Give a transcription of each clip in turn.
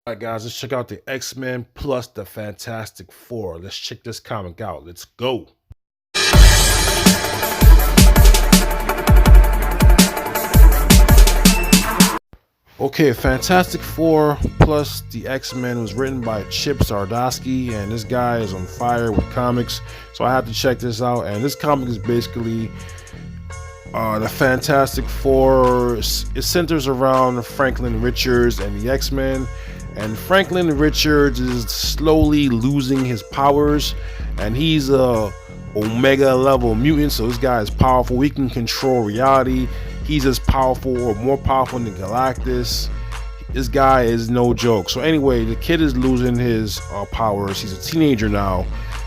Alright guys, let's check out the X-Men plus the Fantastic Four. Let's check this comic out. Let's go. Okay, Fantastic Four plus the X-Men was written by Chip Zdarsky, and this guy is on fire with comics, so I have to check this out. And this comic is basically the Fantastic Four. It centers around Franklin Richards and the X-Men, and Franklin Richards is slowly losing his powers, and he's a Omega level mutant, so this guy is powerful. He can control reality. He's as powerful or more powerful than Galactus. This guy is no joke. So anyway, the kid is losing his powers. He's a teenager now.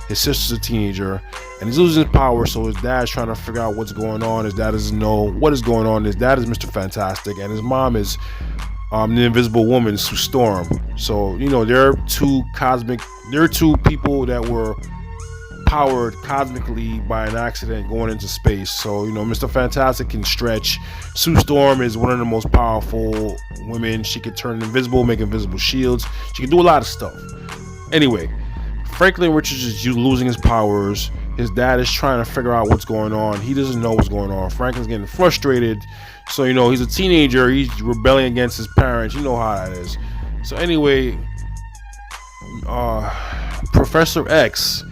His sister's a teenager, and he's losing his power. So his dad's trying to figure out what's going on. His dad doesn't know what is going on. His dad is Mr. Fantastic, and his mom is the Invisible Woman, Sue Storm. So there are two people that were powered cosmically by an accident going into space. So Mr. Fantastic can stretch. Sue Storm is one of the most powerful women. She can turn invisible, make invisible shields. She can do a lot of stuff. Anyway, Franklin Richards is losing his powers. His dad is trying to figure out what's going on. He doesn't know what's going on. Franklin's getting frustrated. So he's a teenager. He's rebelling against his parents. You know how that is. So anyway, Professor X,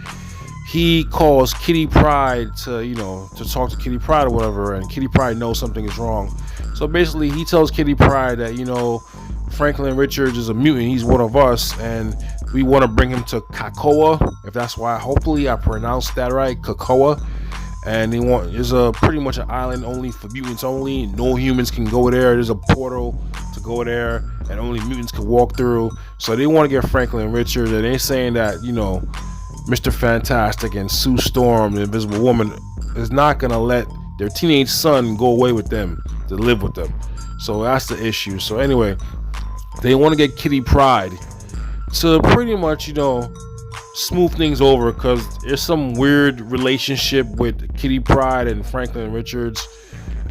he calls Kitty Pryde to talk to Kitty Pryde or whatever, and Kitty Pryde knows something is wrong. So basically, he tells Kitty Pryde that Franklin Richards is a mutant. He's one of us, and we want to bring him to Krakoa. If that's why, hopefully I pronounced that right, Krakoa. And there's pretty much an island only for mutants only. No humans can go there. There's a portal to go there, and only mutants can walk through. So they want to get Franklin Richards, and they're saying that Mr. Fantastic and Sue Storm, the Invisible Woman, is not going to let their teenage son go away with them, to live with them. So that's the issue. So anyway, they want to get Kitty Pryde to pretty much, smooth things over, because there's some weird relationship with Kitty Pryde and Franklin Richards.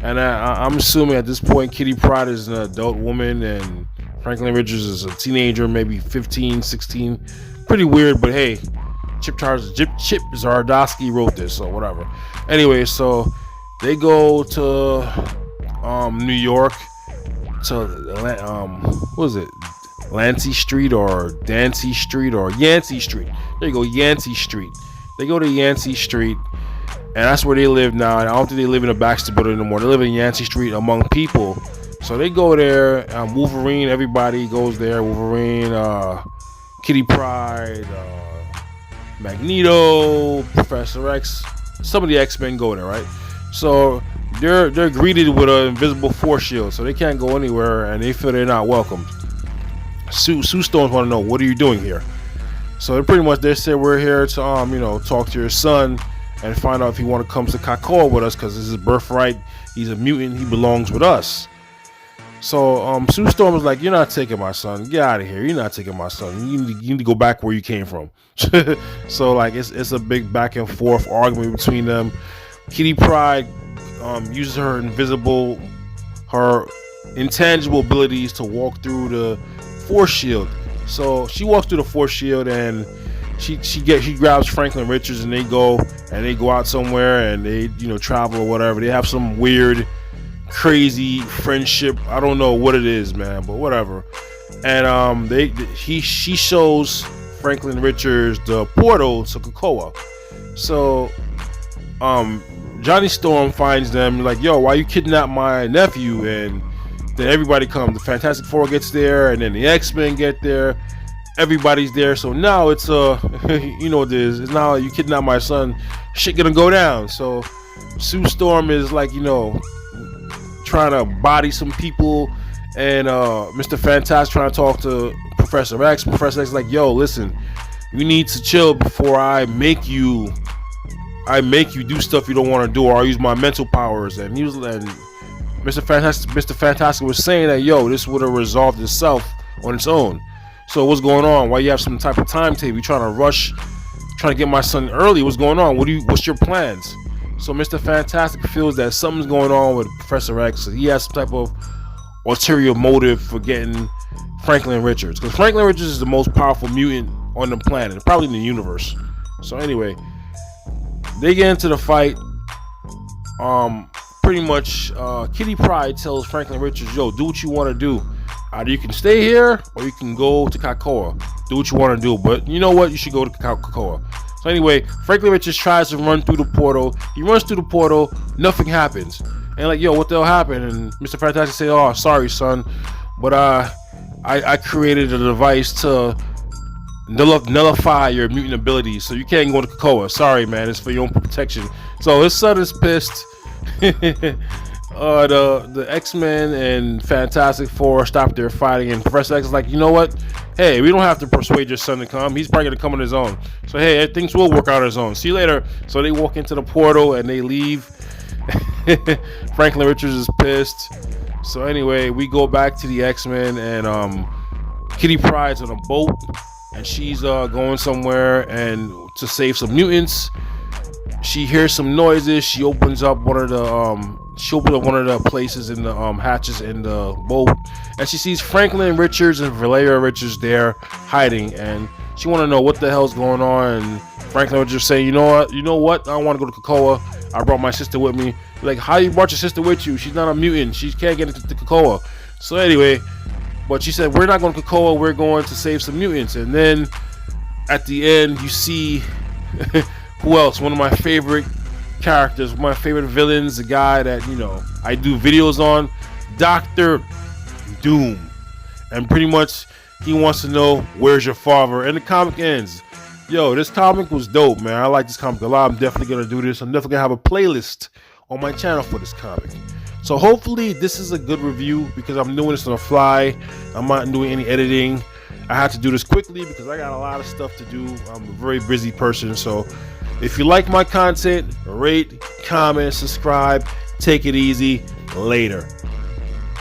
And I'm assuming at this point, Kitty Pryde is an adult woman, and Franklin Richards is a teenager, maybe 15, 16. Pretty weird, but hey, Chip Zdarsky wrote this, so whatever. Anyway, so they go to New York, to what is it, Lancy Street or Dancy Street or Yancey Street. There you go, Yancey Street. They go to Yancey Street, and that's where they live now. And I don't think they live in a Baxter building anymore. They live in Yancey Street among people. So they go there. Wolverine, everybody goes there. Wolverine, Kitty Pryde, Magneto, Professor X, some of the X-Men go there, right? So they're greeted with an invisible force shield, so they can't go anywhere, and they feel they're not welcomed. Sue Storms want to know, what are you doing here? So they're pretty much, they say, we're here to talk to your son and find out if he want to come to Krakoa with us, because this is his birthright. He's a mutant. He belongs with us. So Sue Storm is like, you're not taking my son. Get out of here. You're not taking my son. You need to go back where you came from. So like it's a big back and forth argument between them. Kitty Pryde uses her intangible abilities to walk through the force shield. So she walks through the force shield, and she grabs Franklin Richards, and they go out somewhere, and they travel or whatever. They have some weird, crazy friendship. I don't know what it is, man, but whatever. And she shows Franklin Richards the portal to Krakoa. So Johnny Storm finds them, like, yo, why you kidnap my nephew? And then everybody comes. The Fantastic Four gets there, and then the X-Men get there. Everybody's there. So now it's it's now you kidnap my son, shit gonna go down. So Sue Storm is like, trying to body some people, and Mr. Fantastic trying to talk to Professor X. Professor X is like, yo, listen, you need to chill before I make you do stuff you don't want to do, or I use my mental powers. And Mr. Fantastic was saying that, yo, this would have resolved itself on its own. So what's going on? Why you have some type of timetable? You trying to rush, trying to get my son early? What's going on? What's your plans? So Mr. Fantastic feels that something's going on with Professor X. He has some type of ulterior motive for getting Franklin Richards, because Franklin Richards is the most powerful mutant on the planet, probably in the universe. So anyway, they get into the fight. Pretty much, Kitty Pryde tells Franklin Richards, "Yo, do what you want to do. Either you can stay here or you can go to Krakoa. Do what you want to do, but you know what? You should go to Krakoa." So anyway, Franklin Richards tries to run through the portal. He runs through the portal. Nothing happens. And like, yo, what the hell happened? And Mr. Fantastic says, "Oh, sorry, son, but I created a device to nullify your mutant abilities, so you can't go to Krakoa. Sorry, man. It's for your own protection." So his son is pissed. The X-Men and Fantastic Four stop their fighting, and Professor X is like, "You know what? Hey, we don't have to persuade your son to come. He's probably gonna come on his own. So hey, things will work out on his own. See you later." So they walk into the portal and they leave. Franklin Richards is pissed. So anyway, we go back to the X-Men, and Kitty Pryde's on a boat, and she's going somewhere and to save some mutants. She hears some noises. She opens up one of the places in the hatches in the boat, and she sees Franklin Richards and Valeria Richards there hiding, and she want to know what the hell's going on. And Franklin Richards say, "You know what? I don't want to go to Krakoa. I brought my sister with me." Like, "How you brought your sister with you? She's not a mutant. She can't get into Krakoa." So anyway, but she said, "We're not going to Krakoa. We're going to save some mutants." And then at the end, you see who else? One of my favorite characters, one of my favorite villains, the guy that, I do videos on, Dr. Doom. And pretty much he wants to know, where's your father? And the comic ends. Yo, this comic was dope, man. I like this comic a lot. I'm definitely going to do this. I'm definitely going to have a playlist on my channel for this comic. So hopefully this is a good review, because I'm doing this on the fly. I'm not doing any editing. I had to do this quickly because I got a lot of stuff to do. I'm a very busy person. So if you like my content, rate, comment, subscribe. Take it easy. Later.